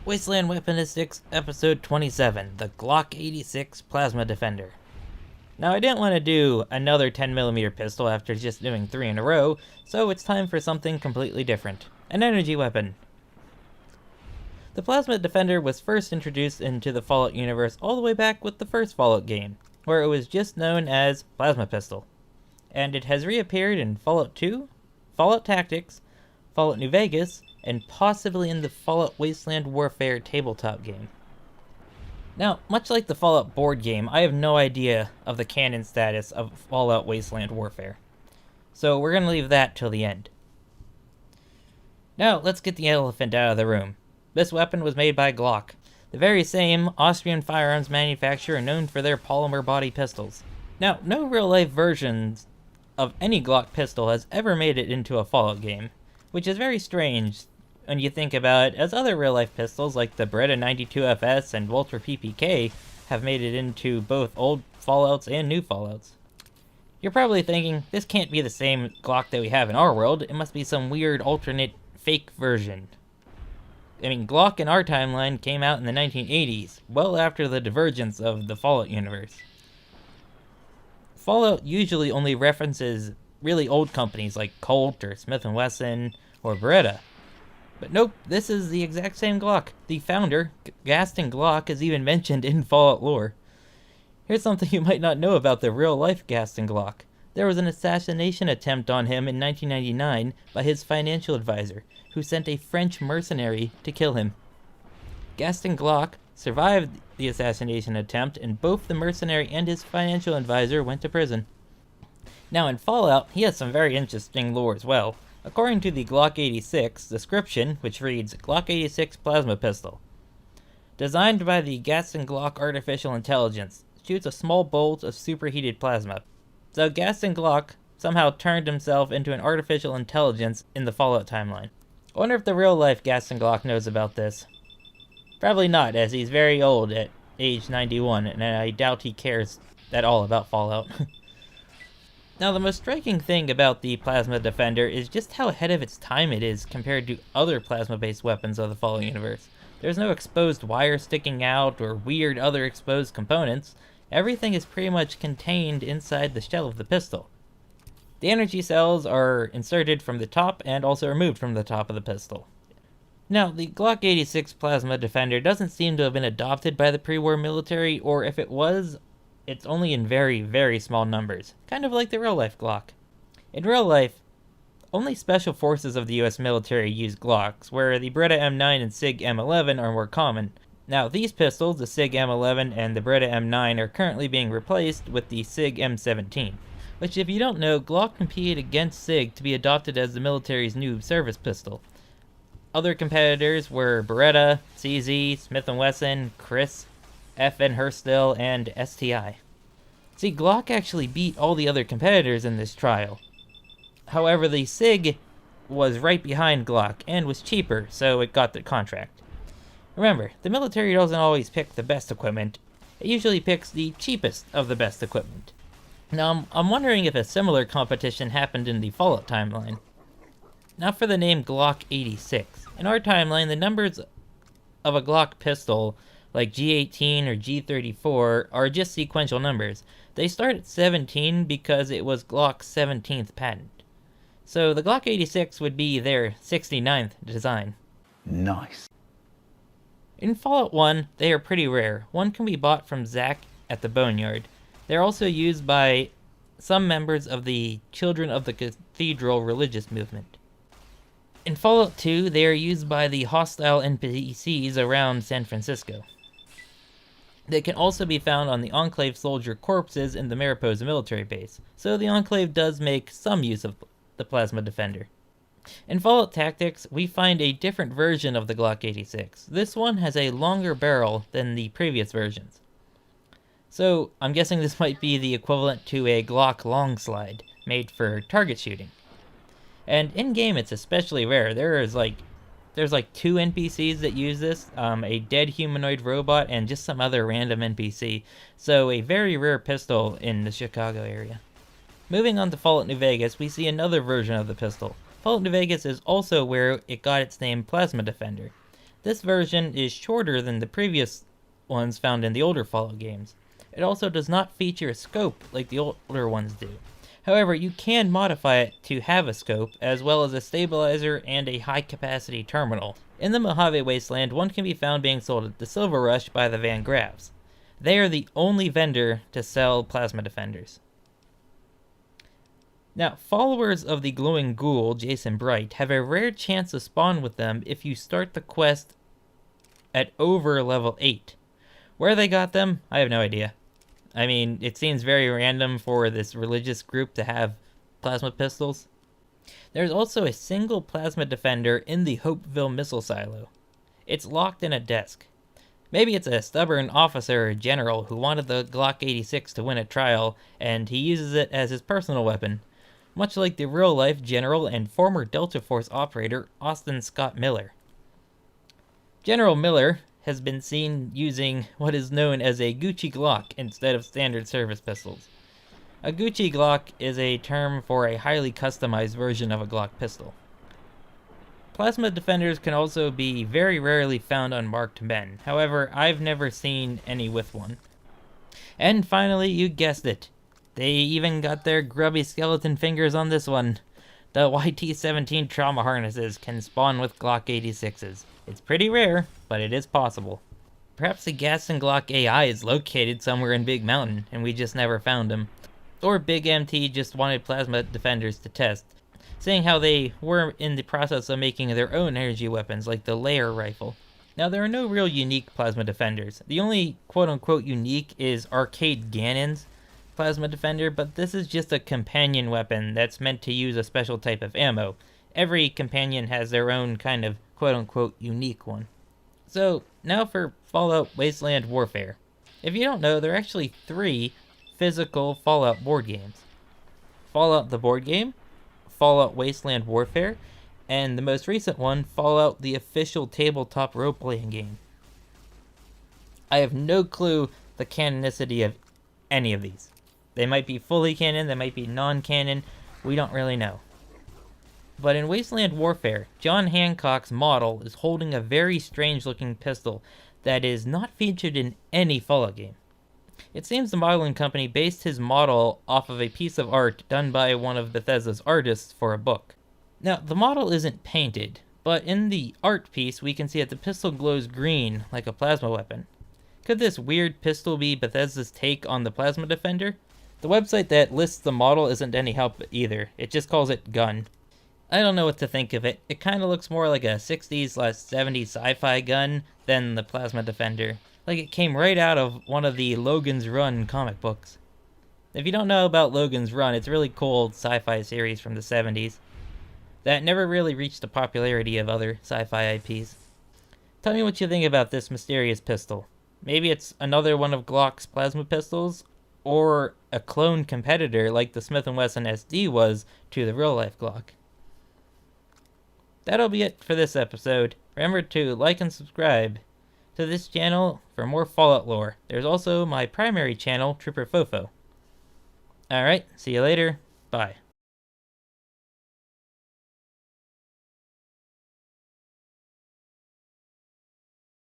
Wasteland Weaponistics, Episode 27, the Glock 86 Plasma Defender. Now, I didn't want to do another 10mm pistol after just doing 3 in a row, so it's time for something completely different. An energy weapon. The Plasma Defender was first introduced into the Fallout universe all the way back with the first Fallout game, where it was just known as Plasma Pistol. And it has reappeared in Fallout 2, Fallout Tactics, Fallout New Vegas, and possibly in the Fallout Wasteland Warfare tabletop game. Now, much like the Fallout board game, I have no idea of the canon status of Fallout Wasteland Warfare. So we're going to leave that till the end. Now, let's get the elephant out of the room. This weapon was made by Glock, the very same Austrian firearms manufacturer known for their polymer body pistols. Now, no real-life versions of any Glock pistol has ever made it into a Fallout game, which is very strange when you think about it, as other real-life pistols like the Beretta 92FS and Walter PPK have made it into both old Fallouts and new Fallouts. You're probably thinking, this can't be the same Glock that we have in our world, it must be some weird alternate fake version. I mean, Glock in our timeline came out in the 1980s, well after the divergence of the Fallout universe. Fallout usually only references really old companies like Colt or Smith & Wesson or Beretta. But nope, this is the exact same Glock. The founder, Gaston Glock, is even mentioned in Fallout lore. Here's something you might not know about the real-life Gaston Glock. There was an assassination attempt on him in 1999 by his financial advisor, who sent a French mercenary to kill him. Gaston Glock survived the assassination attempt, and both the mercenary and his financial advisor went to prison. Now in Fallout, he has some very interesting lore as well. According to the Glock 86 description, which reads, Glock 86 Plasma Pistol. Designed by the Gaston Glock Artificial Intelligence, shoots a small bolt of superheated plasma. So Gaston Glock somehow turned himself into an artificial intelligence in the Fallout timeline. I wonder if the real-life Gaston Glock knows about this. Probably not, as he's very old at age 91, and I doubt he cares at all about Fallout. Now, the most striking thing about the Plasma Defender is just how ahead of its time it is compared to other plasma-based weapons of the Fallout universe. There's no exposed wire sticking out or weird other exposed components. Everything is pretty much contained inside the shell of the pistol. The energy cells are inserted from the top and also removed from the top of the pistol. Now, the Glock 86 Plasma Defender doesn't seem to have been adopted by the pre-war military, or if it was, it's only in very, very small numbers, kind of like the real-life Glock. In real life, only special forces of the US military use Glocks, where the Beretta M9 and SIG M11 are more common. Now, these pistols, the SIG M11 and the Beretta M9, are currently being replaced with the SIG M17, which, if you don't know, Glock competed against SIG to be adopted as the military's new service pistol. Other competitors were Beretta, CZ, Smith & Wesson, Chris, FN Hurstel, and STI. See, Glock actually beat all the other competitors in this trial. However, the SIG was right behind Glock and was cheaper, so it got the contract. Remember, the military doesn't always pick the best equipment. It usually picks the cheapest of the best equipment. Now, I'm wondering if a similar competition happened in the Fallout timeline. Now for the name Glock 86. In our timeline, the numbers of a Glock pistol, like G18 or G34, are just sequential numbers. They start at 17 because it was Glock's 17th patent. So the Glock 86 would be their 69th design. Nice. In Fallout 1, they are pretty rare. One can be bought from Zach at the Boneyard. They're also used by some members of the Children of the Cathedral religious movement. In Fallout 2, they are used by the hostile NPCs around San Francisco. They can also be found on the Enclave soldier corpses in the Mariposa military base, so the Enclave does make some use of the Plasma Defender. In Fallout Tactics, we find a different version of the Glock 86. This one has a longer barrel than the previous versions. So, I'm guessing this might be the equivalent to a Glock long slide, made for target shooting. And in-game, it's especially rare. There's like 2 NPCs that use this, a dead humanoid robot and just some other random NPC, so a very rare pistol in the Chicago area. Moving on to Fallout New Vegas, we see another version of the pistol. Fallout New Vegas is also where it got its name Plasma Defender. This version is shorter than the previous ones found in the older Fallout games. It also does not feature a scope like the older ones do. However, you can modify it to have a scope, as well as a stabilizer and a high-capacity terminal. In the Mojave Wasteland, one can be found being sold at the Silver Rush by the Van Graffs. They are the only vendor to sell plasma defenders. Now, followers of the glowing ghoul, Jason Bright, have a rare chance to spawn with them if you start the quest at over level 8. Where they got them, I have no idea. I mean, it seems very random for this religious group to have plasma pistols. There's also a single plasma defender in the Hopeville missile silo. It's locked in a desk. Maybe it's a stubborn officer or general who wanted the Glock 86 to win a trial, and he uses it as his personal weapon, much like the real-life general and former Delta Force operator Austin Scott Miller. General Miller has been seen using what is known as a Gucci Glock instead of standard service pistols. A Gucci Glock is a term for a highly customized version of a Glock pistol. Plasma defenders can also be very rarely found on marked men. However, I've never seen any with one. And finally, you guessed it. They even got their grubby skeleton fingers on this one. The YT-17 trauma harnesses can spawn with Glock 86s. It's pretty rare, but it is possible. Perhaps the Gaston Glock AI is located somewhere in Big Mountain, and we just never found him. Or Big MT just wanted plasma defenders to test, seeing how they were in the process of making their own energy weapons like the layer rifle. Now, there are no real unique plasma defenders. The only quote-unquote unique is Arcade Ganon's plasma defender, but this is just a companion weapon that's meant to use a special type of ammo. Every companion has their own kind of quote-unquote unique one. So, now for Fallout Wasteland Warfare. If you don't know, there are actually 3 physical Fallout board games. Fallout the board game, Fallout Wasteland Warfare, and the most recent one, Fallout the official tabletop role-playing game. I have no clue the canonicity of any of these. They might be fully canon, they might be non-canon, we don't really know. But in Wasteland Warfare, John Hancock's model is holding a very strange-looking pistol that is not featured in any Fallout game. It seems the modeling company based his model off of a piece of art done by one of Bethesda's artists for a book. Now, the model isn't painted, but in the art piece we can see that the pistol glows green like a plasma weapon. Could this weird pistol be Bethesda's take on the plasma defender? The website that lists the model isn't any help either, it just calls it gun. I don't know what to think of it. It kind of looks more like a 60s/70s sci-fi gun than the plasma defender. Like it came right out of one of the Logan's Run comic books. If you don't know about Logan's Run, it's a really cool sci-fi series from the 70s that never really reached the popularity of other sci-fi IPs. Tell me what you think about this mysterious pistol. Maybe it's another one of Glock's plasma pistols, or a clone competitor like the Smith & Wesson SD was to the real-life Glock. That'll be it for this episode. Remember to like and subscribe to this channel for more Fallout lore. There's also my primary channel, Trooper Fofo. Alright, see you later. Bye.